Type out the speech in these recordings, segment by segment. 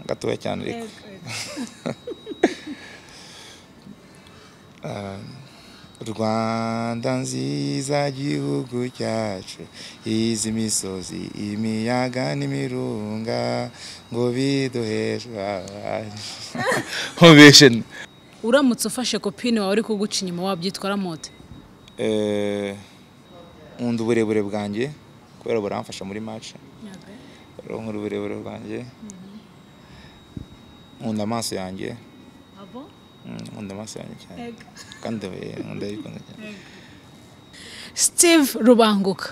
gatoya cyane ariko Rwanda nziza gihugu cyacu izi misozi imiyaga n'imirunga ngo biduheshwa Ovation. Uramutse ufashe kopine wawe uri kuguca inyuma wabyitwara mote? Nkunda uburebure bwanjye kubera buramfasha muri match. Nkunda uburebure bwanjye. Nkunda amaso yanjye. Abo? Nkunda amaso yanjye cyane. Kandi nkunda yikunda cyane. Steve Rubanguka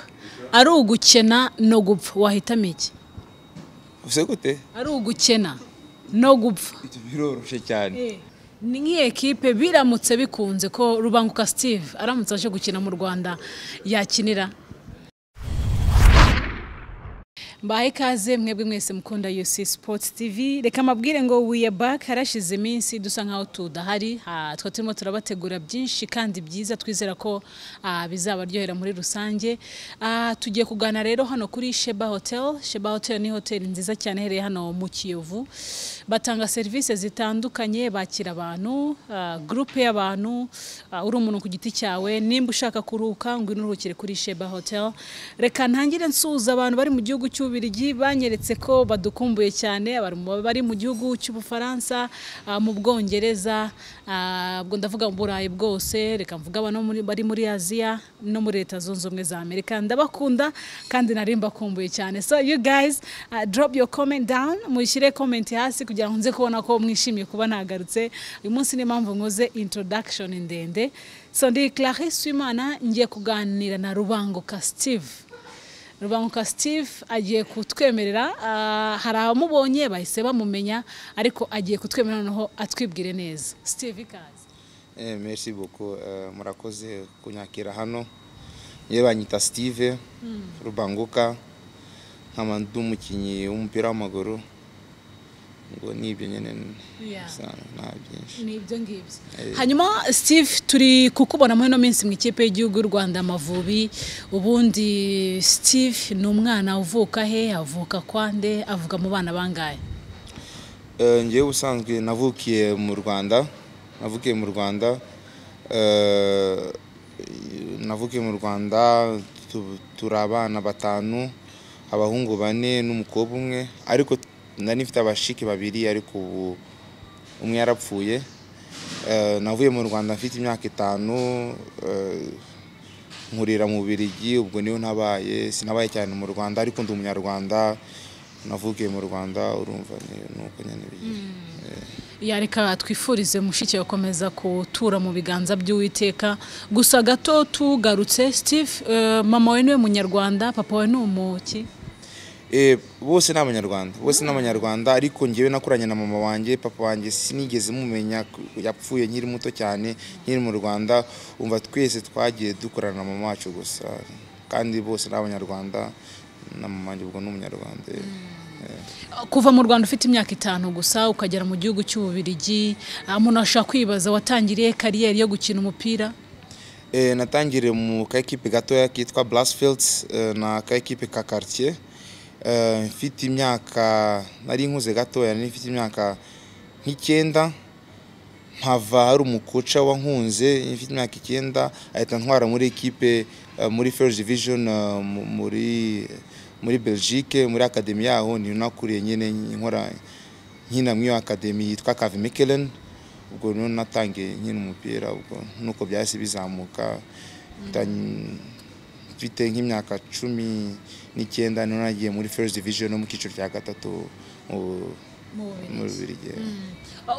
ari ugukena no gupfa wahitamo iki? Ufise gute? Ari ugukena no gupfa. Ito biroroshe cyane. Ni nk'ikipe biramutse bikunze ko Rubanguka Steve aramutse aje gukina mu Rwanda yakinira. Mbahe kaze mwebwe mwese mukunda UC Sports TV. Reka mabwire ngo we are back, harashize iminsi dusa nkaho tudahari. Twa turimo turabategura byinshi kandi byiza, twizera ko bizabaryohera muri rusange. Tugiye kugana rero hano kuri Sheba Hotel. Sheba Hotel ni hotel nziza cyane hereye hano mu Kiyovu. Batanga services zitandukanye, bakira abantu, group y'abantu, uri umuntu ku giti cyawe, nimba ushaka kuruhuka ngo inuruhukire kuri Sheba Hotel. Reka ntangire nsuza abantu bari mu gihugu cy'Ubirigi, banyeretse ko badukumbuye cyane, bari mu gihugu cy'Ubufaransa, mu Bwongereza, ubwo ndavuga mu Burayi bwose, reka mvuga abantu bari muri Aziya no muri Leta Zunze Ubumwe za Amerika. Ndabakunda kandi narimba kumbuye cyane. So you guys drop your comment down, mushyire comment hasi kugira ngo nze kubona ko mwishimiye kuba nagarutse. Uyu munsi ni mpamvu nkoze introduction ndende. So ndi Clarisse Uwimana, ngiye kuganira na Rubanguka Steve. Rubanguka Steve agiye kutwemerera, hari abamubonye bahise bamumenya, ariko agiye kutwemerera noneho atwibwire neza. Steve ikaze. Merci beaucoup, murakoze kunyakira hano. Banyita Steve Rubanguka, nkaba ndi umukinnyi w'umupira w'amaguru. Ngo nibyo nyene nta byinshi. Nibyo ngibyo. Hanyuma Steve, turi kukubona muri no minsi mu ikipe y'igihugu y'u Rwanda Amavubi. Ubundi Steve ni umwana uvuka he, avuka kwande, avuga mu bana bangaye? Ngiye ubusanzwe navukiye mu Rwanda. Navukiye mu Rwanda, turi abana batanu, abahungu 4 n'umukobwa umwe, ariko nari mfite abashiki babiri ariko ubu umwe yarapfuye. Navuye mu Rwanda mfite imyaka 5, nkurira mu Bubiligi, ubwo niyo sinabaye cyane mu Rwanda, ariko ndi umunyarwanda, navukiye mu Rwanda, urumva nuko nyane bigiye. Yareka twifurize mushiki gukomeza kutura mu biganza by'Uwiteka. Gusa gato tugarutse Steve, mama we niwe munyarwanda, papa we ni umuki? Bose n'abanyarwanda, ariko ngiye nakuranye na mama wanjye. Papa wanjye sinigeze mumenya, yapfuye nkiri muto cyane, nkiri mu Rwanda. Umva twese twagiye dukorana na mama wacu gusa, kandi bose n'abanyarwanda, na mama wanjye ubwo n'umunyarwanda. Kuva mu Rwanda ufite imyaka 5 gusa ukagera mu gihugu cy'Ububirigi, umuntu ashaka kwibaza watangiriye kariyeri yo gukina umupira? Natangiriye mu kaekipe gatoya kitwa Blasfields, na kaekipe ka quartier. Mfite imyaka nari nkuze gatoya, nari mfite imyaka 9, mpava hari umukoca wankunze, mfite imyaka 9 ahita ntwara muri ekipe muri First Division muri Belgique, muri academy yaho ni nakuriye nyene nkora nkina mu academy yitwa Kavi Mechelen. Ubwo no natangiye nyine umupira, ubwo nuko byahise bizamuka. Mfite nk'imyaka 19 none nagiye muri First Division no mu kiciro cya 3 mu Bubiligi.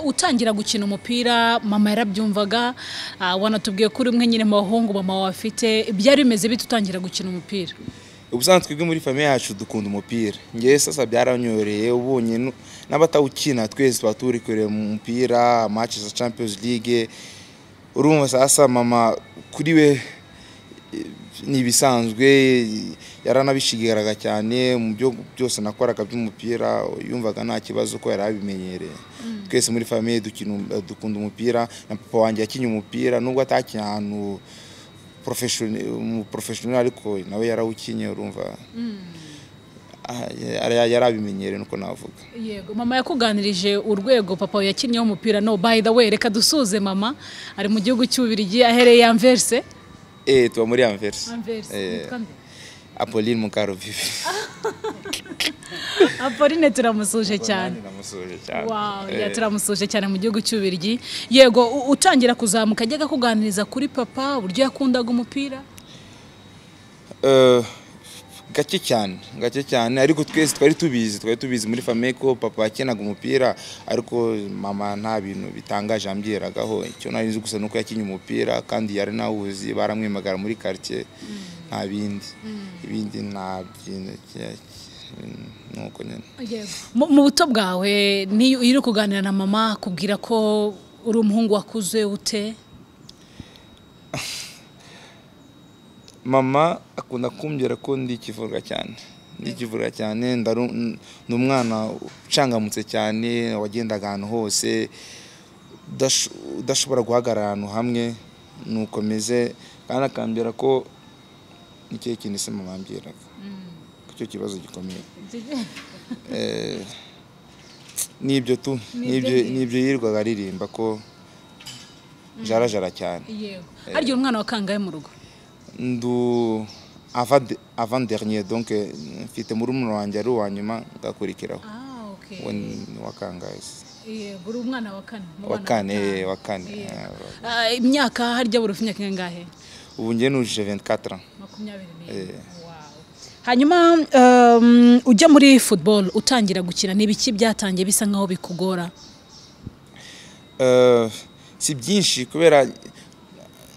Utangira gukina umupira mama yarabyumvaga, wanatubwiye kuri umwe nyine mu bahungu mama wafite, byari bimeze bite utangira gukina umupira? Ubusanzwe twebwe muri famille yacu dukunda umupira. Ngiye sasa byaranyoreye, ubonye n'abatawukina twese twaturi kure mu mupira, matches za Champions League. Urumva sasa mama kuri we ni bisanzwe, yaranabishigiraga cyane mu byo byose nakoraga by'umupira, yumvaga nta kibazo ko yarabimenyereye. Twese muri famille dukunda umupira, na papa wanjye yakinye umupira nubwo atakina ahantu professional, ariko nawe yarawukinye, urumva yarabimenyereye nuko navuga. Yego, mama yakuganirije urwego papa yakinnyeho umupira? No, by the way, reka dusuze mama ari mu gihugu cy'Ububirigi, ahereye Anvers. Tuba muri Anvers. Apolline Mukaruvivi. Apolline turamusuje cyane. Wow, turamusuje cyane mu gihugu cy'Ububirigi. Yego, utangira kuzamuka ajyaga kuganiriza kuri papa uburyo yakundaga umupira? Gake cyane ariko twese twari tubizi muri famille ko papa yakinaga umupira, ariko mama nta bintu bitangaje ambwiragaho. Icyo nari nzi gusa nuko yakinnye umupira kandi yari nawuzi, baramwimagara muri quartier, nta ibindi nta nuko nyine. Mu buto bwawe niyo uri kuganira na mama akubwira ko uri umuhungu wakuze ute? Mama akunda kumbwira ko ndikivuga cyane, ni umwana ucangamutse cyane, wagendaga ahantu hose udashobora guhagarara ahantu hamwe, nuko meze. Kandi akambwira ko nicyo kintu se mama ambwiraga, icyo kibazo gikomeye. Nibyo yirirwaga aririmba ko jarajara cyane. Harya umwana wakangaye mu rugo? Avant dernier, donc mfite muri wanjye ari uwa nyuma ngakurikiraho. Wakangaye. Buri umwana wa kane. Imyaka harya buri imyaka ingahe? Ubu njye nuje 24 ans. 24. Hanyuma ujya muri football utangira gukina, n'ibiki byatangiye bisa nkaho bikugora? Si byinshi kubera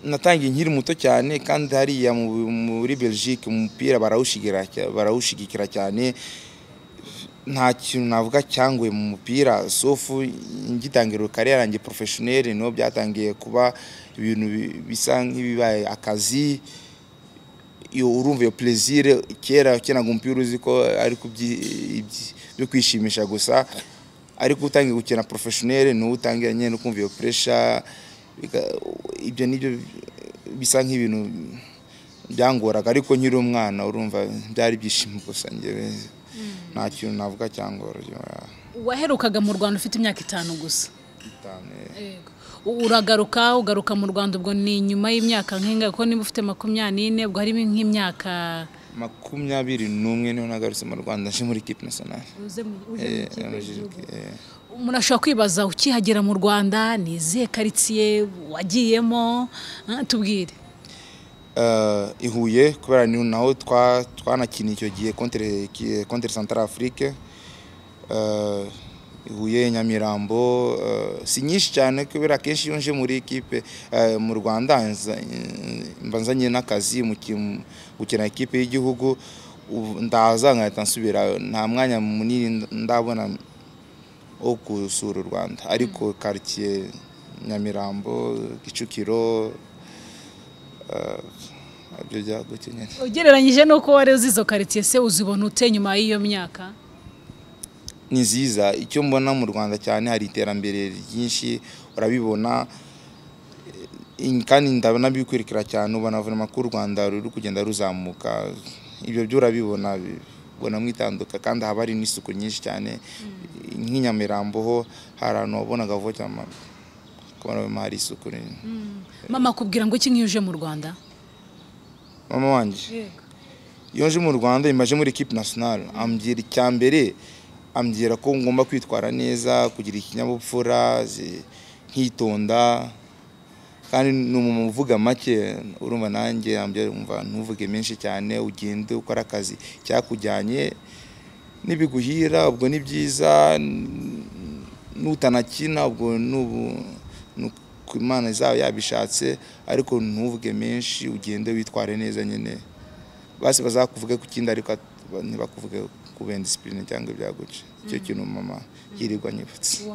natangiye nkiri muto cyane, kandi hariya muri Belgique umupira barawushigikira cyane. Nta kintu navuga cyanguye mu mupira, sofu ngitangira career yanjye professionnel no byatangiye kuba ibintu bisa nk'ibibaye akazi. Iyo urumva iyo plaisir kera ukinaga umupira uzi ko ari byo kwishimisha gusa, ariko utangiye gukina professionnel no utangira nyene kumva iyo pressure. Ibyo nibyo bisa nk'ibintu byangoraga, ariko nkiri umwana urumva byari byishimo gusa njyewe, nta kintu navuga cyangora. Waherukaga mu Rwanda ufite imyaka 5 gusa? 5. Ugaruka mu Rwanda ubwo ni nyuma y'imyaka nk'inga, ko niba ufite 24 ubwo harimo nk'imyaka 21 niho nagarutse mu Rwanda nje muri equipe nationale. Umuntu ashobora kwibaza ukihagera mu Rwanda ni izihe quartier wagiyemo? Tubwire. Ihuye, kubera ni naho twanakina icyo gihe contre Central Afrique. Ihuye, Nyamirambo, si nyinshi cyane kubera kenshi iyo nje muri equipe mu Rwanda mbanzanye n'akazi gukina equipe y'igihugu, ndaza nkahita nsubira, nta mwanya munini ndabona wo gusura u Rwanda. Ariko quartier Nyamirambo, Kicukiro, abyo byagutse nyine. Ugereranyije nuko wari uzi izo quartier, se uzibona ute nyuma y'iyo myaka? Ni nziza. Icyo mbona mu Rwanda cyane hari iterambere ryinshi, urabibona, kandi ndabona bikwirikira cyane, ubona ko u Rwanda ruri kugenda ruzamuka. Ibyo byo urabibona, bona mwitanduka, kandi haba hari n'isuku nyinshi cyane. Nk'inyamirambo ho hari ahantu wabonaga vuba cyane kubona hari isuku. Mama akubwira ngo iki nk'iyo uje mu Rwanda? Mama wanjye iyo nje mu Rwanda imaje muri equipe nationale, ambwira icyambere, ambwira ko ngomba kwitwara neza, kugira ikinyabupfura, nkitonda, kandi numuvuga make. Urumva nanjye ambwira umva ntuvuge menshi cyane, ugende ukora akazi cyakujyanye, nibiguhira ubwo ni byiza, nutanakina ubwo Imana izaba yabishatse, ariko ntuvuge menshi, ugende witware neza nyine. Basi bazakuvuge ku kindi, ariko ntibakuvuge kubenda discipline cyangwa ibyaguce. Icyo kintu mama yirirwa nyibutse.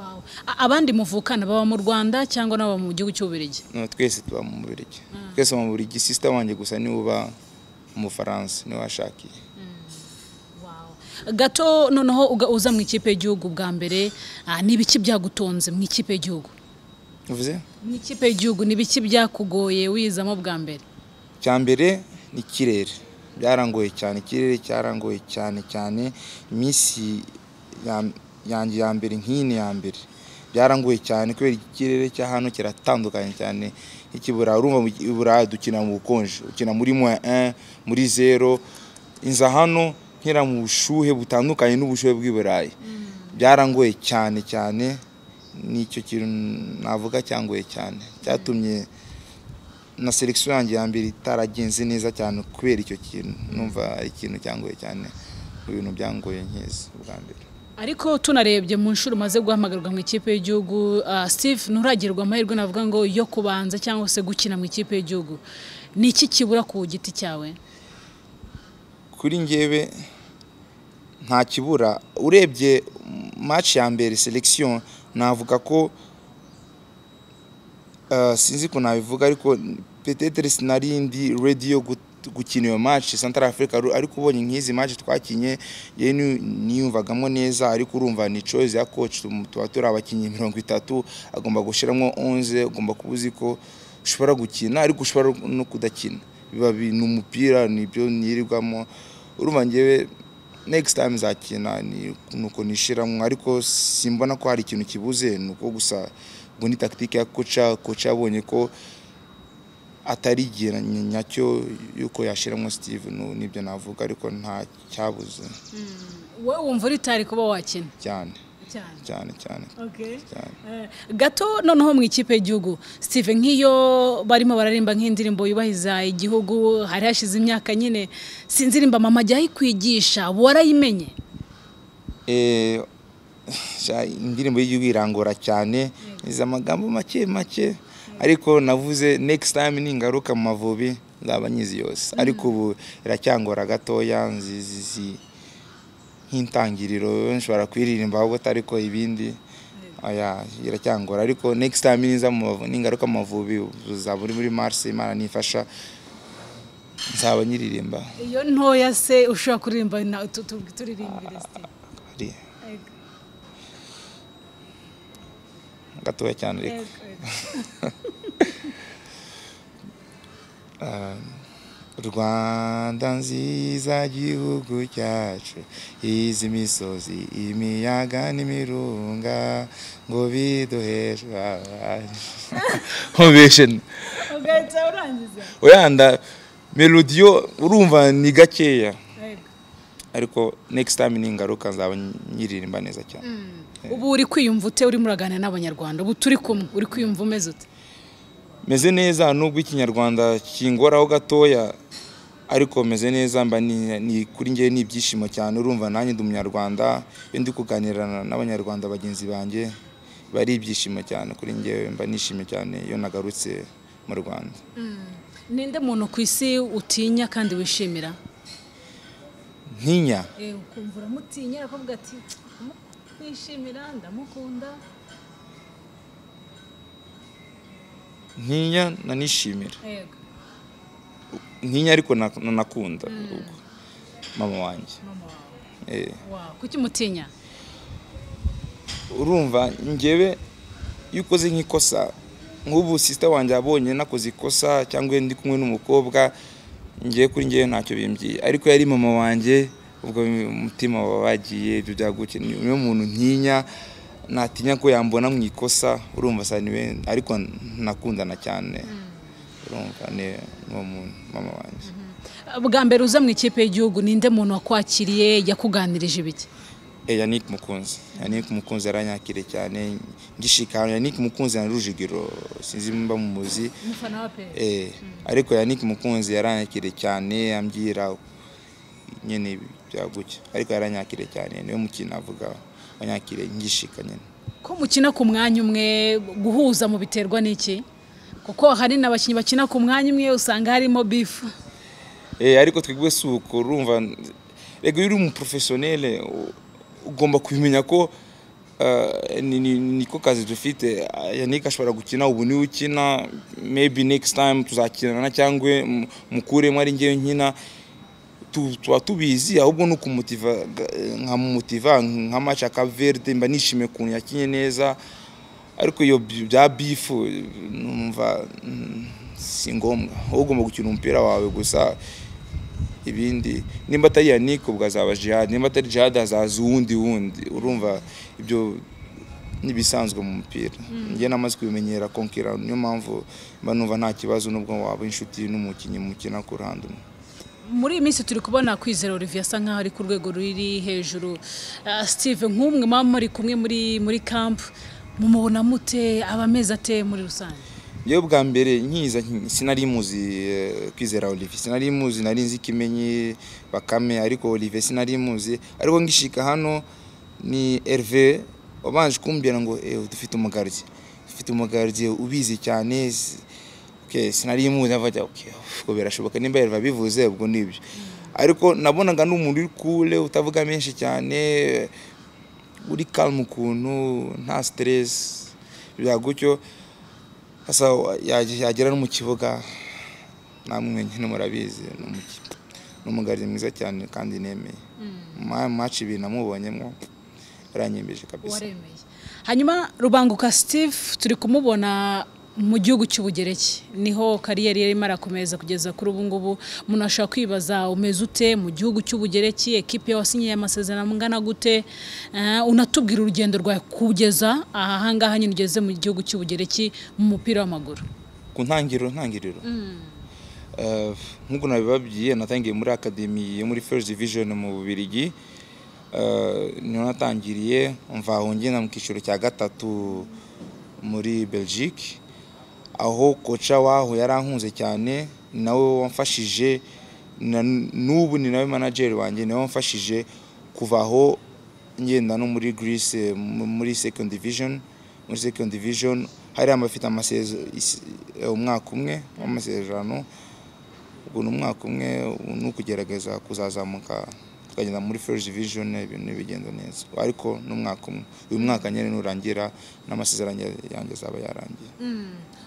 Abandi muvukana baba mu Rwanda cyangwa nabo mu gihugu cy'Ububirigi? No, twese tuba mu Bubirigi. Twese mu Bubirigi. Sister wanjye gusa ni uba mu Faransa, ni washakiye. Gato noneho uza mu ikipe y'igihugu bwa mbere, n'ibiki byagutonze mu ikipe y'igihugu? Uvuze? Mu ikipe y'igihugu n'ibiki byakugoye wizamo bwa mbere? Cyambere ni kirere. byarangoye cyane, ikirere cyarangoye cyane iminsi yanjye ya mbere nk'ine ya mbere byarangoye cyane kubera ikirere cya hano kiratandukanye cyane ikibura. Urumva mu Burayi dukina mu bukonje, ukina muri -1 muri 0, inza hano nkera mu bushuhe butandukanye n'ubushuhe bw'i Burayi. Byarangoye cyane nicyo kintu navuga cyangoye cyane, cyatumye na selection yanjye ya mbere itaragenze neza cyane kubera icyo kintu. Numva ari ikintu cyangoye cyane, ibintu byangoye nk'izi bwa mbere. Ariko tunarebye mu nshuro maze guhamagarwa mu ikipe y'igihugu, Steve nturagerwa amahirwe navuga ngo yo kubanza cyangwa se gukina mu ikipe y'igihugu. Ni iki kibura ku giti cyawe? Kuri njyewe nta kibura. Urebye match ya mbere selection navuga ko sinzi ko nabivuga, ariko peut-être sinarindi ready yo gukina iyo match Central Africa, ariko ubonye nk'izi match twakinye ye niyumvagamo neza. Ariko urumva ni choice ya coach, tuba turi abakinyi 30 agomba gushiramo 11, ugomba kubuzi ko ushobora gukina ariko ushobora no kudakina, biba bintu umupira nibyo nirirwamo. Urumva njyewe next time zakina nuko nishiramo, ariko simbona ko hari ikintu kibuze, nuko gusa ngo ni tactique ya coach abonye ko atari gira nyacyo yuko yashiramo Steve, nibyo navuga, ariko nta cyabuze. Wowe wumva uri tari kuba wakina cyane. Okay. Gato noneho mu ikipe y'igihugu Steve, nk'iyo barimo bararimba nk'indirimbo yubahiza igihugu, hari hashize imyaka nyine sinzirimba mama ajya kwigisha, warayimenye? Indirimbo y'igihugu irangora cyane, iza amagambo make ariko navuze next time ningaruka mu Mavubi nzaba nyizi yose. Ariko ubu iracyangora gatoya, nzizi nk'intangiriro nshobora kwiririmba ahubwo ariko ibindi iracyangora. Ariko next time ningaruka mu Mavubi uzaba muri Mars, Imana nifasha nzaba nyiririmba. Iyo ntoya se ushobora kuririmba turirimbire Steve? Gatoya cyane ariko Rwanda nziza gihugu cyacu, izi misozi imiyaga n'imirunga ngo biduheshwa ovation. Ugahita urangiza? Oyanda melodio urumva ni gakeya, ariko next time ningaruka nzaba nyiririmba neza cyane. Ubu uri kwiyumva ute uri muraganira n'abanyarwanda? Ubu turi kumwe uri kwiyumva umeze ute? Meze neza, nubwo ikinyarwanda kingoraho gatoya, ariko meze neza. Mba ni kuri njye ni ibyishimo cyane. Urumva nanjye ndi umunyarwanda, iyo ndi kuganira n'abanyarwanda bagenzi banjye bari ibyishimo cyane kuri njye. Mba nishimye cyane iyo nagarutse mu Rwanda. Ninde muntu ku isi utinya kandi wishimira? Ntinya? Ukumva uramutinya akavuga ati nishimira ndamukunda. Ntinya na nishimira. Ntinya ariko nakunda mama wanjye. Kuki mutinya? Urumva njyewe yukoze nk'ikosa, nk'ubu sister wanjye abonye nakoze ikosa cyangwa ndi kumwe n'umukobwa, ngiye kuri njyewe ntacyo bimbyiye. Ariko yari mama wanjye, ubwo umutima wabagiye ibyo byaguke. Niyo muntu ntinya, natinya ko yambona mu ikosa. Urumva sa niwe, ariko nakundana cyane. Urumva ni mama wanjye. Bwa mbere uza mu ikipe y'igihugu ninde muntu wakwakiriye yakuganirije ibiki? Yannick Mukunzi aranyakire cyane ngishikana. Yannick Mukunzi na Rujugiro sinzi mba mu muzi, umufana wa pe. Ariko Yannick Mukunzi yaranyakire cyane, ambwira nyene byaguke. Ariko yaranyakire cyane, niwe mukina avuga wanyakire ngishikanye. Ko mukina ku mwanya umwe, guhuza mu biterwa n'iki? Kuko hari n'abakinyi bakina ku mwanya umwe usanga harimo beef. Ariko twebwe suko urumva, rego uri mu professionnel ugomba kubimenya ko niko kazi dufite. Yannick ashobora gukina, ubu ni ukina, maybe next time tuzakinana cyangwa mukuremo ari ngewe nkina. Tuba tubizi, ahubwo no kumutiva nka match ya Verde mba nishimiye kuntu yakinye neza. Ariko iyo bya beef numva si ngombwa, ugomba gukina umupira wawe gusa ibindi nimba atari Yannick ubwo azaba Jihad, nimba atari Jihad azaza uwundi urumva ibyo nibisanzwe mu mupira. Ngiye namaze kubimenyera konkira, niyo mpamvu mba numva nta kibazo nubwo waba inshuti n'umukinnyi mukina ku ruhande. Muri iyi minsi turi kubona Kwizera Olivier asa nkaho ari ku rwego ruri hejuru. Steve, nk'umwe muri kumwe muri camp, mumubona mute, abameze ate muri rusange? Yewe bwa mbere nkiza sinari muzi Kwizera Olivier, sinari muzi, nari nzi Kimenyi Bakame, ariko Olivier sinari muzi. Ariko ngishika hano ni Hervé wabanje kumbwira ngo dufite umugardie ubizi cyane. Okay, sinari muzi, avaja ko birashoboka nimba Hervé bivuze ubwo nibyo. Ariko nabonaga n'umuntu uri kule utavuga menshi cyane, uri calm ukuntu, nta stress byagutyo. Asa yagera no mu kibuga, namwe nyine murabizi n'umugardie mwiza cyane kandi nemeye. Match ibiri namubonyemo yaranyembeje kabisa. Waremeye. Hanyuma Rubanguka Steve turi kumubona mu gihugu cy'Ubugereki, niho kariyeri yari marakomeza kugeza kuri ubu ngubu. Umuntu ashaka kwibaza umeze ute mu gihugu cy'Ubugereki, equipe wasinyiye amasezerano angana gute? Unatubwira urugendo rwawe kugeza aha ngaha nyine ugeze mu gihugu cy'Ubugereki mu mupira w'amaguru. Ku ntangiriro nk'uko nabibabwiye, natangiye muri academy yo muri First Division mu Bubiligi. Niho natangiriye, mvaho ngenda mu kiciro cya gatatu muri Belgique, aho kocha waho yarankunze cyane, nawe wamfashije, n'ubu ni nawe manager wanjye, nawe wamfashije kuvaho ngenda no muri Greece muri second division. Hari amafite umwaka umwe w'amasezerano, ubwo n'umwaka umwe n'ukugerageza kuzazamuka tukagenda muri First Division, ibintu bigenda neza. Ariko n'umwaka umwe, uyu mwaka nyene nurangira n'amasezerano yanjye zaba yarangiye.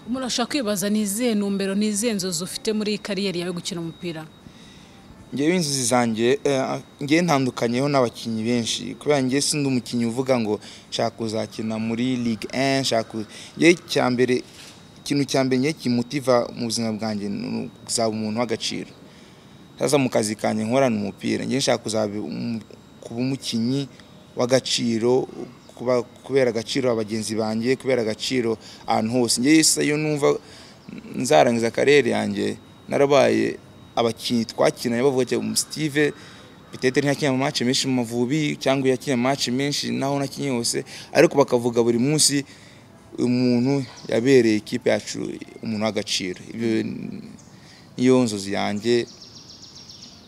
Umuntu ashaka kwibaza nizihe numbero, nizihe nzozi ufite muri kariyeri yawe gukina umupira? Ngewe inzozi zanjye ngiye ntandukanyeho n'abakinnyi benshi, kubera ngiye sindi umukinnyi uvuga ngo nshaka kuzakina muri Ligue 1, ngiye ikintu cyambere ngiye kimutiva mu buzima bwanjye kuzaba umuntu w'agaciro. Sasa mu kazi kanje nkorana umupira, ngiye nshaka kuzaba kuba umukinnyi w'agaciro, kubera agaciro abagenzi banjye, kubera agaciro ahantu hose. Ngiye iyo numva nzarangiza kariyeri yanjye narabaye abakinnyi twakinanye bavuga ati Steve bitete ntakinya mu match menshi mu Mavubi cyangwa yakinya match menshi naho nakinye hose, ariko bakavuga buri munsi umuntu yabereye ikipe yacu umuntu w'agaciro. Ibyo niyo nzozi yanjye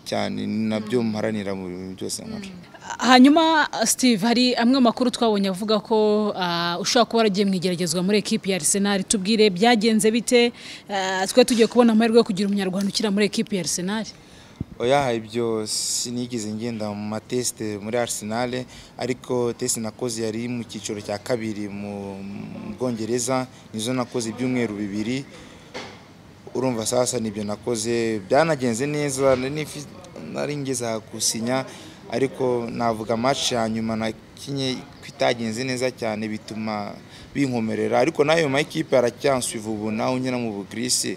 cyane, nabyo mparanira mu bintu byose nkora. Hanyuma Steve, hari amwe makuru twabonye avuga ko ushaka kuba waragiye mwigeragezwa muri equipe ya Arsenal. Tubwire byagenze bite? Twe tugiye kubona amahirwe yo kugira umunyarwanda ukira muri equipe ya Arsenal. Oya, ibyo sinigeze ngenda mu mateste muri Arsenal, ariko test nakoze yari mu kiciro cya kabiri mu Bwongereza, nizo nakoze ibyumweru bibiri. Urumva sasa nibyo nakoze, byanagenze neza, nari ngeza gusinya, ariko navuga match ya nyuma nakinye kwitagenze neza cyane bituma binkomerera. Ariko nayo ma equipe aracyansuiva ubu naho nyina mu Bugrisi,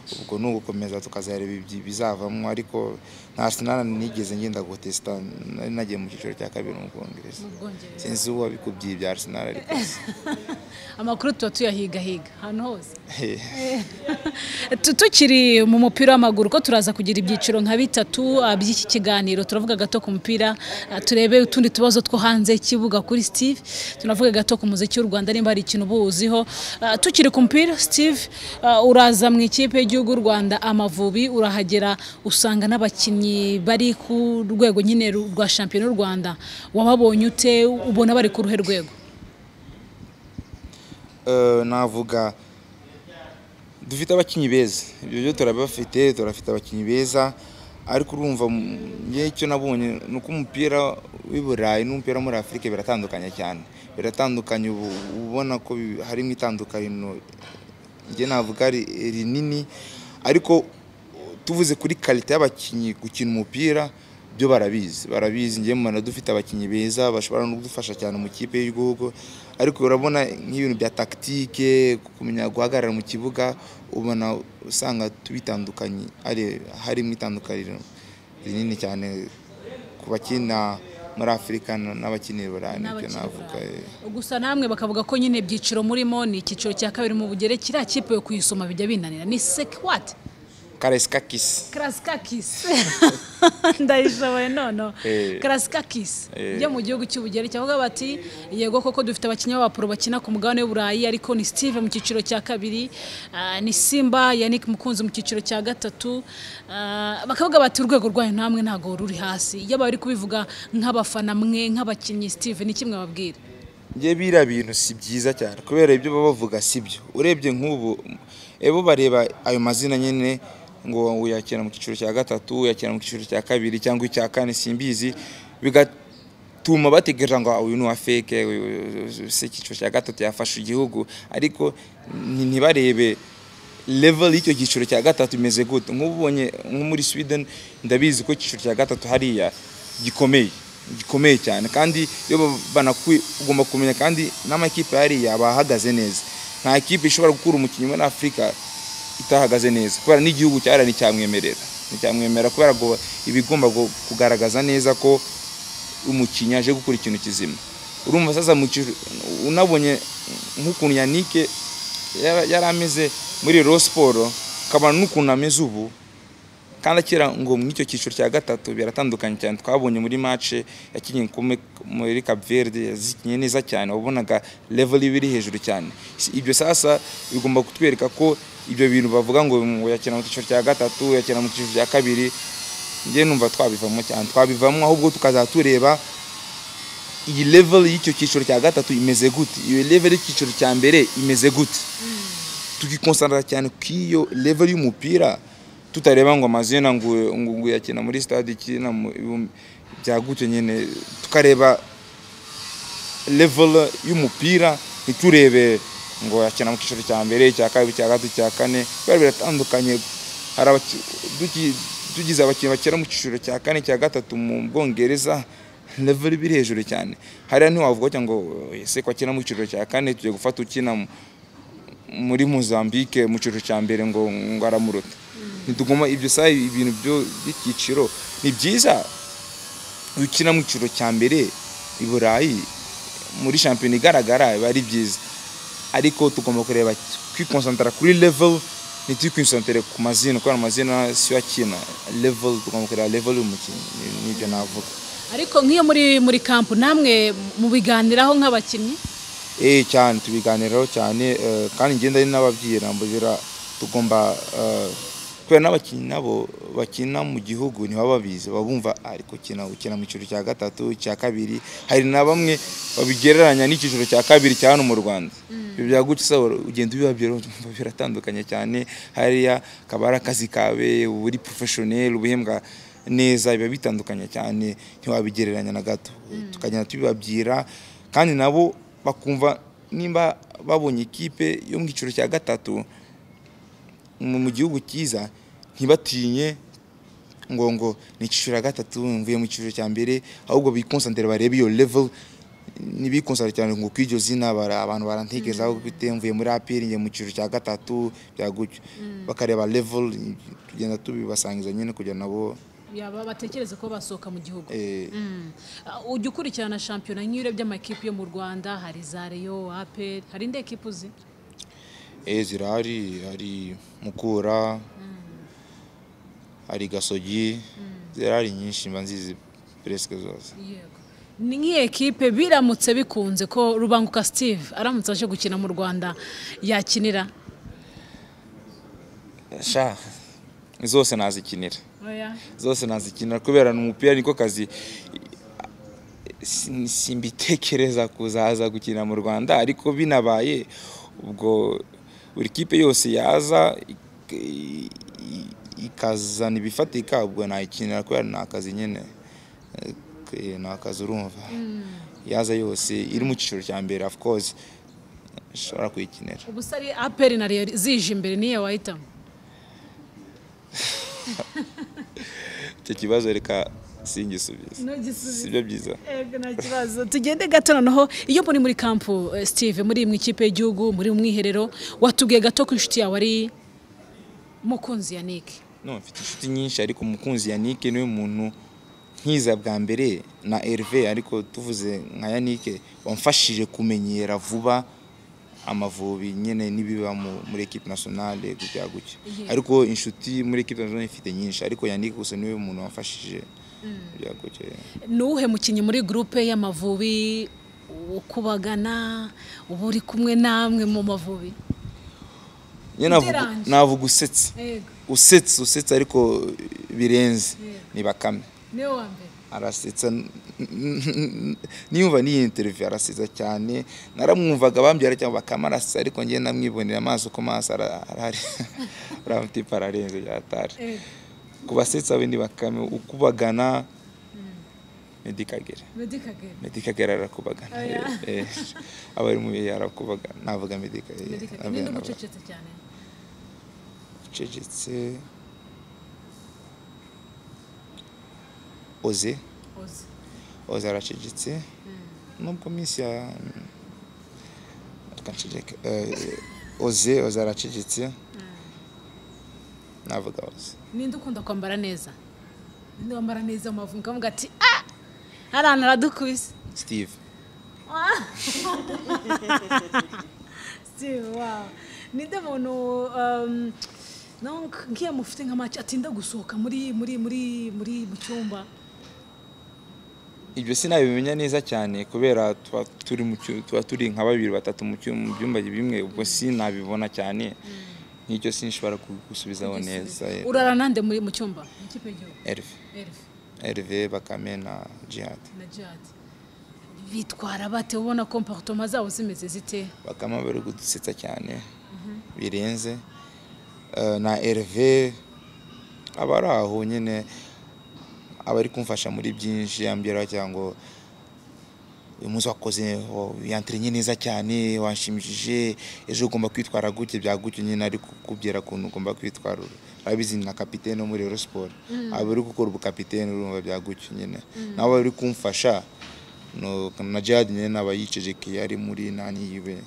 ubwo no gukomeza tukazareba bizavamwe. Ariko nta Arsenal nigeze ngenda gutesta, nagiye mu kiciro cya kabiri mu Bwongereza. Sinzi uwo bikubyiye bya Arsenal ariko amakuru tuyahiga hano hose. Tukiri mu mupira w'amaguru ko turaza kugira ibyiciro nka bitatu by'iki kiganiro. Turavuga gato ku mupira, turebe utundi tubazo two hanze ikibuga kuri Steve, tunavuga gato ku muziki w'u Rwanda nimba hari ikintu buziho. Tukiri ku mupira, Steve, uraza mu ikipe y'igihugu y'u Rwanda Amavubi, urahagera usanga n'abakinnyi bari ku rwego nyine rwa shampiyona y'u Rwanda. Wababonye ute? Ubona bari ku ruhe rwego? Navuga dufite abakinnyi beza, ibyo byo turabafite abakinnyi beza, ariko urumva ngiye icyo nabonye nuko umupira w'Iburayi n'umupira muri Afrika biratandukanye cyane, biratandukanye. Ubona ko harimo itandukaniro, ngiye navuga ari rinini. Ariko tuvuze kuri quality y'abakinnyi gukina umupira byo barabizi. Ngiye mbona dufite abakinnyi beza bashobora no kudufasha cyane mu kipe y'igihugu, ariko urabona nk'ibintu bya tactique, kumenya guhagarara mu kibuga, ubona usanga tubitandukanye, harimo itandukaniro rinini cyane ku bakina muri Afrika n'abakinira Burayi nicyo navuga. Gusa namwe bakavuga ko nyine byiciro murimo ni icyiciro cya kabiri mu Bugere, kiriya kipe yo kuyisoma bijya binanira ni what Karaiskakis ndayishoboye nono. Karaiskakis yo mu gihugu cy'Ubugere cyavuga bati yego koko dufite abakinnyi b'abapro bakina ku mugabane w'Uburayi, ariko ni Steve mu cyiciro cya kabiri, ni Simba Yannick Mukunzi mu cyiciro cya gatatu. Bakavuga bati urwego rwayo namwe ntago ruri hasi. Iyo bari kubivuga nk'abafana mwe nk'abakinnyi Steve ni kimwe babwira. Ngiye bira bintu si byiza cyane kubera ibyo baba bavuga sibyo. Urebye nk'ubu ebo bareba ayo mazina nyene ngo uyakira mu cyiciro cya gatatu, uyakira mu cyiciro cya kabiri cyangwa icya kane simbizi, bigatuma bategereza ngo uyu ni wa fake, se cyiciro cya gatatu yafashe igihugu, ariko ntibarebe level y'icyo cyiciro cya gatatu imeze gute. Nk'ubonye nko muri Sweden ndabizi ko cyiciro cya gatatu hariya gikomeye cyane, kandi iyo ugomba kumenya kandi n'amakipe hariya abahagaze neza. Nta kipe ishobora gukura umukinnyi muri Afrika itahagaze neza kubera n'igihugu cyarani cyamwemera kubera ngo ibigomba kugaragaza neza ko umukinnyi aje gukora ikintu kizima. Urumva sasa unabonye nk'ukuntu Yannick yarameze muri Rayon Sport kabana n'ukuntu ameze ubu, kandi akira ngo mu icyo cyiciro cya gatatu biratandukanye cyane. Twabonye muri match yakinye muri Cape Verde yazikinye neza cyane, wabonaga level ibiri hejuru cyane. Ibyo sasa bigomba kutwereka ko ibyo bintu bavuga ngo yakina mu cyiciro cya gatatu, yakina mu cyiciro cya kabiri, ngiye numva twabivamo ahubwo tukazatureba iyi level y'icyo cyiciro cya gatatu imeze gute, iyo level y'icyiciro cya mbere imeze gute, tukikonsantra cyane k'iyo level y'umupira, tutareba ngo amazina ngo yakina muri stade kina byagutse nyene, tukareba level y'umupira, ntiturebe ngo yakina mu cyiciro cya mbere, cya kabiri, cya gatatu, cya kane. Biratandukanye. Hari tugize abakinnyi bakira mu cyiciro cya kane, cya gatatu mu Bwongereza, level biri hejuru cyane. Hariya ntiwavuga ngo ese kwakina mu cyiciro cya kane tuje gufata ukina muri Mozambique mu cyiciro cya mbere ngo aramuruta. Ntitugomba ibyo sai ibintu byo by'ikiciro ni byiza. Ukina mu cyiciro cya mbere i Burayi muri champion igaragara bari byiza, ariko tugomba kureba kwikonsantra kuri level, ntitukwikonsantre ku mazina, kuko amazina si yakina level. Tugomba kureba level y'umukinnyi, nibyo navuga. Ariko nk'iyo muri camp namwe mu biganiraho nk'abakinnyi cyane, tubiganiraho cyane, kandi ngenda ari n'ababyira mbuzira tugomba kubera n'abakinnyi nabo bakina mu gihugu ntibaba babizi, babumva ariko ukina mu cyiciro cya gatatu, cya kabiri. Hari na bamwe babigereranya n'icyiciro cya kabiri cya hano mu Rwanda. Ibyo byagutse ugenda ubibabwira biratandukanye cyane. Hariya kabara akazi kawe uri professionnel, ubuhembwa neza, biba bitandukanye cyane, ntiwabigereranya na gato. Tukagenda tubibabwira kandi nabo bakumva nimba babonye ikipe yo mu cyiciro cya gatatu mu gihugu cyiza, ntibatinye ngo ni cyiciro cya gatatu mvuye mu cyiciro cya mbere, ahubwo bikonsantere barebe iyo level, nibikonsantere cyane ngo kw'iryo zina abantu barantegerezaho gute mvuye muri APR ngiye mu cyiciro cya gatatu byagutyo. Bakareba level, tugenda tubibasangiza nyine kugira nabo yaba batekereze ko basohoka mu gihugu. Ujya ukurikirana shampiyona nk'ire by'amakipe yo mu Rwanda, hari za Rayon, APR, hari inde ekipe uzi? Zirahari, hari Mukura, hari Gasogi, zirahari nyinshi mba nzizi presque zose. Ni nk'iyi ekipe biramutse bikunze ko Rubanguka Steve aramutse aje gukina mu Rwanda yakinira? Zose nazikinira. Zose nazikinira kubera n'umupira niko kazi. Simbitekereza kuzaza gukina mu Rwanda, ariko binabaye ubwo buri kipe yose yaza ikazana ibifatika, ubwo nayikinira kubera n'akazi nyene, n'akazi urumva. Yaza yose iri mu cyiciro cya mbere, of course shobora kuyikinira. Ubusari APR na Rayon zije imbere niye wahitamo? Icyo kibazo reka singisubiza. Sibyo byiza. Nta kibazo. Tugende gato noneho, iyo muri camp Steve, muri mu ikipe y'igihugu, muri umwiherero, watubwiye gato ko inshuti yawe ari Mukunzi Yannick. no mfite inshuti nyinshi ariko umukunzi Yannick niwe muntu nkiza bwa mbere na Hervé, ariko tuvuze nka Yannick wamfashije kumenyera vuba Amavubi nyene nibiba muri equipe nationale gutya gutya. Ariko inshuti muri equipe nationale ifite nyinshi, ariko Yannick gusa niwe muntu wamfashije gutya gutya. Nuhe mukinyi muri groupe y'Amavubi ukubagana uburi kumwe namwe mu Mavubi? Navuga usetse ariko birenze ni Bakame. Niwe wa mbere arasetsa, niyumva ni interview arasetsa cyane, naramwumvaga bambye cyangwa Bakame arasetsa, ariko ngiye namwibonera amaso ko maso arahari uramti pararenze yatari kubasetsa bindi Bakame, ukubagana Meddy Kagere arakubagana abari mu yarakubagana, navuga Meddy Kagere ninde mucecetse cyane cecetse Oze aracecetse nubwo minsi ya akaceceka Oze aracecetse navuga Oze. Ninde ukunda kwambara neza? Ninde wambara neza Amavubi kavuga ati harana aradukubise? Steve. Steve, wow. Ninde muntu donc ngiye mufite nka match atinda gusohoka muri mu cyumba? Ibyo sinabimenya neza cyane kubera turi nka babiri batatu mu byumba bimwe, ubwo sinabibona cyane nk'icyo sinshobora gusubizaho neza. Urara nande mu cyumba ikipe y'Igihugu? Hervé, Bakame na Djihad. Bitwara bate ubona comportement zabo zimeze zite? Bakame bari gusetsa cyane birenze, na Hervé abari aho nyine abari kumfasha muri byinshi, yambira cyangwa uyu munsi wakoze yantrenya neza cyane, wanshimishije, ejo ugomba kwitwara gutya byagutyo nyine, ari kubyera kuntu ugomba kwitwara, abizi na kapitene muri Rayon Sport abari gukora ubukapitene urumva byagutyo nyine, nabo bari kumfasha no na Djihad nyine nabayiceje yari muri nani yiwe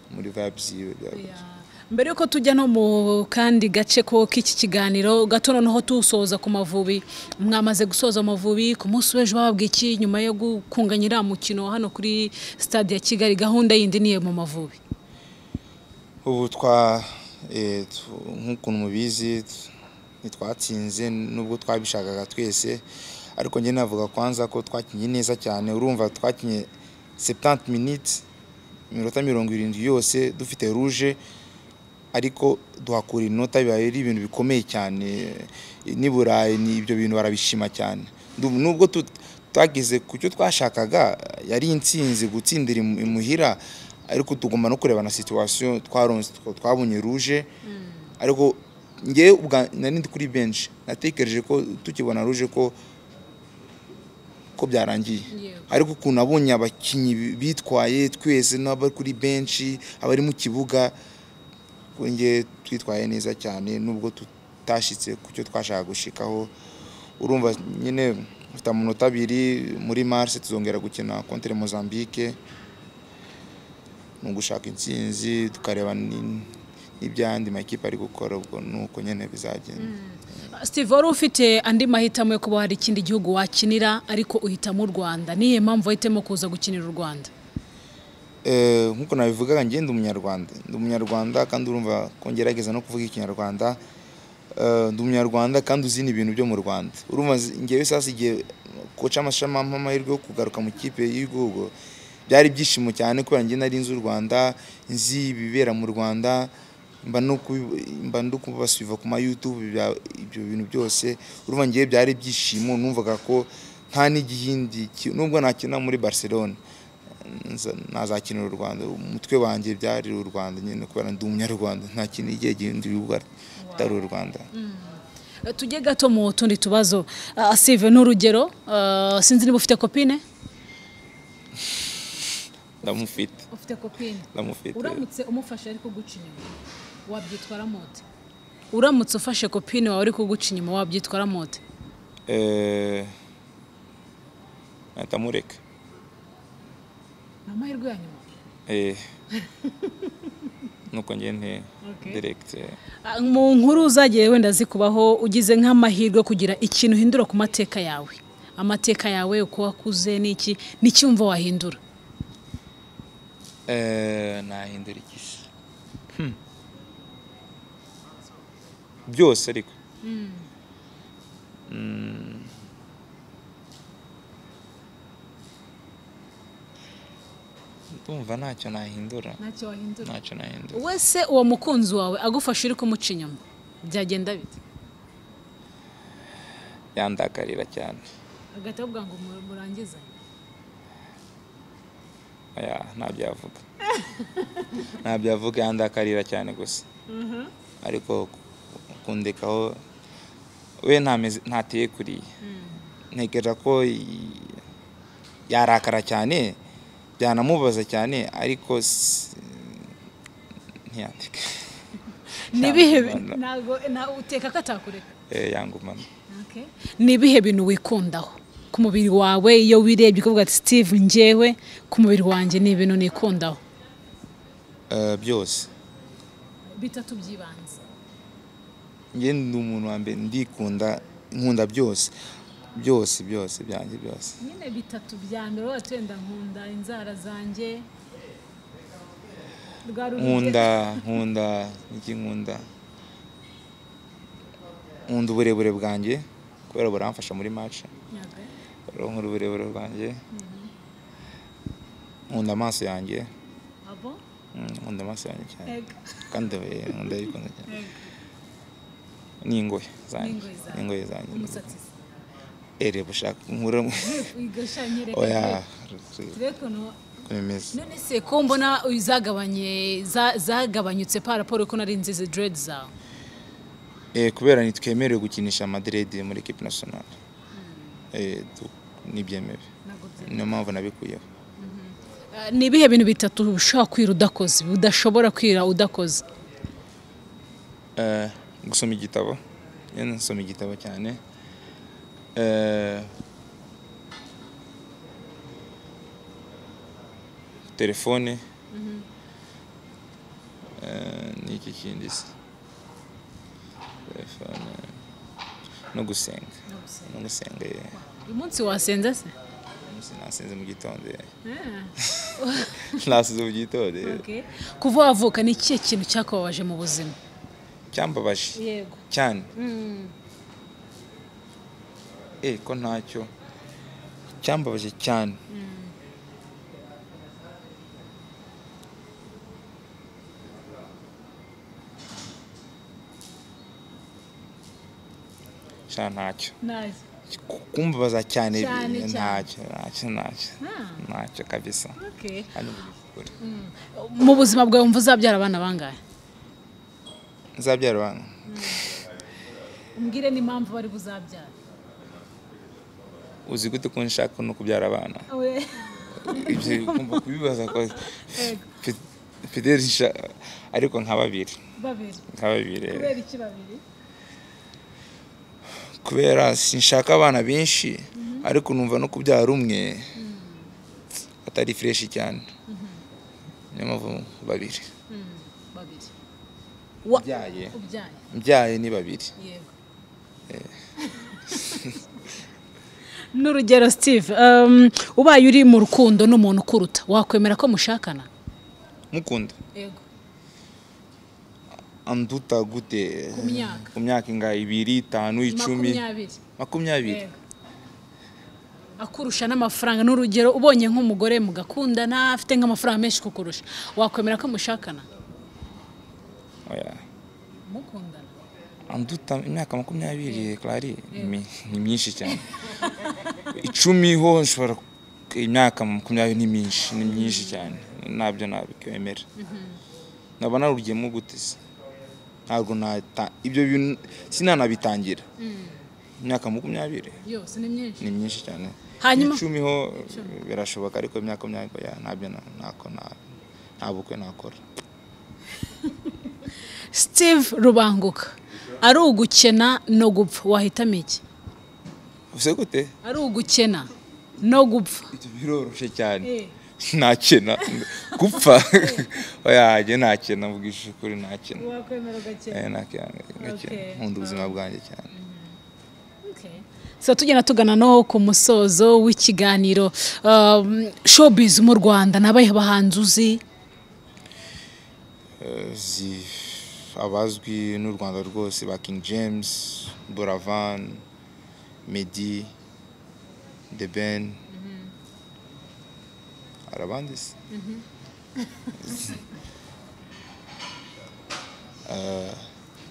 muri vibes yiwe byagutyo. Mbere yuko tujya no mu kandi gace ko k'iki kiganiro gato noneho tusoza ku Mavubi, mwamaze gusoza Amavubi ku munsi w'ejo bababwiye iki nyuma yo gukunganyira mukino hano kuri stade ya Kigali, gahunda yindi niye mu Mavubi? Ubu nk'ukuntu mubizi nitwatsinze nubwo twabishakaga twese, ariko njye navuga kwanza ko twakinye neza cyane, urumva twakinye 70 minutes iminota 70 yose dufite rouge, ariko duhakura inota bibaye ari ibintu bikomeye cyane, ni Burayi ni ibyo bintu barabishima cyane. Nubwo twagize kucyo twashakaga yari intsinzi gutsindira imuhira, ariko tugomba no kureba na situation twabonye rouge, ariko ngiye nari ndi kuri bench natekereje ko tukibona rouge ko byarangiye, ariko ukuntu abonye abakinyi bitwaye twese n'abari kuri bench abari mu kibuga nge twitwaye neza cyane, nubwo tutashitse kucyo twashaka gushikaho. Urumva nyine ufite amanota 2 muri Mars tuzongera gukina contre Mozambique, nugushaka intsinzi tukareba n'ibyandi makipe ari gukora, ubwo nuko nyene bizagenda. Steve, wari ufite andi mahitamo yo kuba hari ikindi gihugu wakinira ariko uhitamo u Rwanda, niye mpamvu wahitamo kuza gukinira u Rwanda? Nkuko nabivugaga ngiye ndi umunyarwanda kandi urumva ko ngerageza no kuvuga ikinyarwanda, ndi umunyarwanda kandi uzi ibintu byo mu Rwanda. Urumva ngewe sasa igihe koca amashama amahirwe yo kugaruka mu kipe y'igihugu byari byishimo cyane, kubera ngiye nari nzi u Rwanda, nzi ibibera mu Rwanda, mba no kubasubiva ku ma YouTube ibyo bintu byose. Urumva ngiye byari byishimo, numvaga ko nta n'igihindi nubwo nakina muri Barcelona nazakinira u Rwanda, umutwe wanjye byari u Rwanda nyine, kubera ndi umunyarwanda, nta kintu igihe gihindura ubwo atari u Rwanda. Tujye gato mu tundi tubazo. Steve, n'urugero sinzi niba ufite copine? Ndamufite. Ufite copine? Ndamufite. Uramutse umufashe ariko guca inyuma wabyitwara mote? Uramutse ufashe copine wawe ariko guca inyuma wabyitwara mote? Natamureka. Amahirwe ya nyuma? nuko njye nte direct. Mu nkuru zagiye wenda zikubaho ugize nk'amahirwe kugira ikintu hindura ku mateka yawe, amateka yawe uko wakuze n'iki n'icyumva wahindura? Nahindura iki byose ariko ndumva ntacyo nahindura. Wese uwo mukunzi wawe agufasha uri kumuca inyuma byagenda bite? Yandakarira cyane agahita avuga ngo murangizanye? ntabyavuga yandakarira cyane gusa. Ariko kundekaho we ntateye kuriya. Ntekereza ko yarakara cyane byanamubaza cyane ariko ntiyandika. Nibihe ntago uteka katakureka? Yangumana. Nibihe bintu wikundaho ku mubiri wawe iyo wirebye ukavuga ati Steve njyewe ku mubiri wanjye ni ibintu nikundaho? Byose. Bitatu byibanze. Njye ndi umuntu wa mbere nkunda byose byanjye byose. Nyine bitatu bya mbere watenda nkunda inzara zanjye. Nkunda uburebure bwanjye kubera buramfasha muri match. Nkunda uburebure bwanjye. Nkunda amaso yanjye. Nkunda amaso yanjye cyane kandi nkunda yikunda cyane. N'ingohe zanjye. Umusatsi bushaka nkura oya none se ko mbona zagabanyutse par rapport ko nari nzize dread zawe? Kubera nitwemerewe gukinisha Madrid muri equipe nationale. Nibyemewe niyo mpamvu nabikuyeho. Nibihe bintu bitatu ushaka kwira udakoze udashobora kwira udakoze? Gusoma igitabo. Nsoma igitabo cyane. Telefone. N'iki kindi se? Telefone no gusenga. Uyu munsi wasenze se? Nasenze mu gitondo. Nasenze mu gitondo. Kuva wavuka ni ikihe kintu cyakubabaje mu buzima? Cyambabaje? Yego. Cyane. Ko ntacyo cyambabaje cyane. Ntacyo. Kumbabaza cyane ntacyo kabisa. Mu buzima bwawe wumva uzabyara abana bangahe? Nzabyara abana. Umbwire n'impamvu bari buzabyara. Uzi gute ko nshaka no kubyara abana? Ibyo kumva kubibaza ko Fidel ariko nka babiri. Kubera iki babiri? Kubera sinshaka abana benshi ariko numva no kubyara umwe atari fresh cyane. Niyo mpamvu babiri. Mbyaye ni babiri. Yego. N'urugero Steve, ubaye uri mu rukundo n'umuntu ukuruta wakwemera ko mushakana? Mukunda? Yego. Anduta gute? Ku myaka ingahe? 2, 5, 10? 20. Akurusha n'amafaranga n'urugero ubonye nk'umugore mugakundana afite nk'amafaranga menshi kukurusha wakwemera ko mushakana? Oya. Mukundana? Anduta imyaka 20 Clary ni myinshi cyane. 10 ho nshobora imyaka 20 ni myinshi cyane. Nabyo nabikwemera. Nabana urugiyemo gute se? Ntabwo ibyo bintu sinanabitangira. Imyaka 20 yose ni myinshi. Ni myinshi cyane. Hanyuma 10 ho birashoboka ariko imyaka 20 ntabyo ntabukwe nakora. Steve Rubanguka ari ugukena no gupfa wahitamo iki? Use gute? Ari ugukena no gupfa. Ibyo biroroshye cyane. Nakena gupfa oya njye ntakina mvugisha ukuri ntakina wakwemera ugakina ntakina nkunda ubuzima bwanjye cyane. So tugenda tugana no ku musozo w'ikiganiro showbiz mu Rwanda nabaye bahanzi uzi abazwi n'u Rwanda rwose ba King James, Buravan, Meddy, The Ben, arabandi se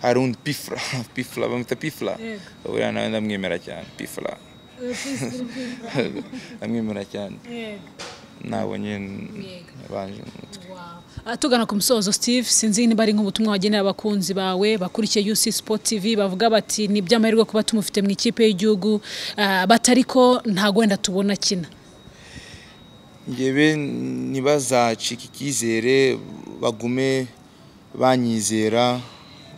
Harun Pifla bamwita Pifla uriya nawe ndamwemera cyane Pifla ndamwemera cyane nabonye banje tugana ku musozo Steve sinzi niba ari nk'ubutumwa wagenera abakunzi bawe bakurikiye UC Sport TV bavuga bati ni by'amahirwe kuba tumufite mu ikipe y'igihugu batariko ntago wenda tubona kina njyewe nibazacika ikizere bagume banyizera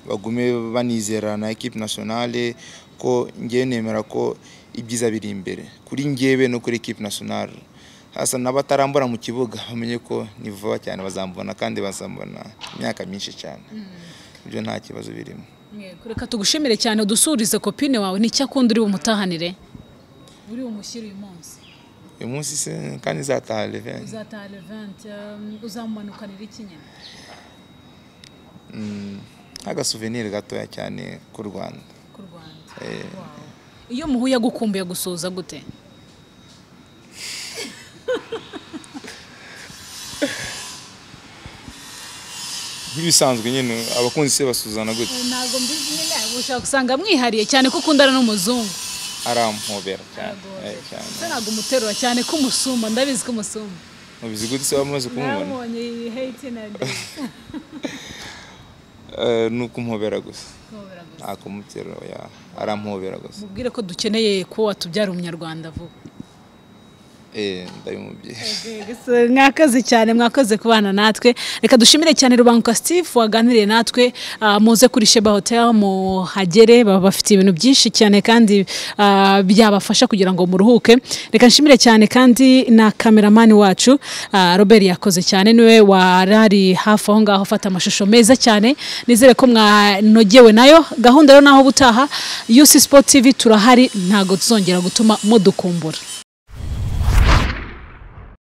bagume banizera na equipe nationale ko ngiye nemera ko ibyiza biri imbere kuri njyewe no kuri equipe nationale hasa n'abatarambura mu kibuga bamenye ko ni vuba cyane bazambona kandi bazambona imyaka myinshi cyane ibyo nta kibazo birimo. Kureka tugushimire cyane udusurize kopine wawe ni cyakunda uri bumutahanire uri umushyira uyu munsi se kandi zataha le 20 uzamumanukanira ikinyana aga souvenir gatoya cyane ku Rwanda iyo muhuye gukumbuye gusoza gute bisanzwe nyine abakunzi se basuzana gute ntago mbizi nyine ushaka gusanga mwihariye cyane ko ukundana n'umuzungu arampobera cyane se ntago umuterura cyane ko umusumba ndabizi ko umusumba ubizi gute se wamaze kumubona nabonye hate na nuko umuhobera gusa akumutero arampobera gusa mubwire ko dukeneye ko watubyara umunyarwanda vuba mwakaze cyane mwakoze kubana natwe reka dushimire cyane Rubanguka Steve waganiriye natwe muze kuri Sheba Hotel muhagere baba bafite ibintu byinshi cyane kandi byabafasha kugira ngo muruhuke reka nshimire cyane kandi na cameraman wacu Robert yakoze cyane niwe warari hafi aho ngaho fata amashusho meza cyane nizere ko mwanogewe nayo gahunda rero naho butaha UC Sport TV turahari ntago tuzongera gutuma mudukumbura.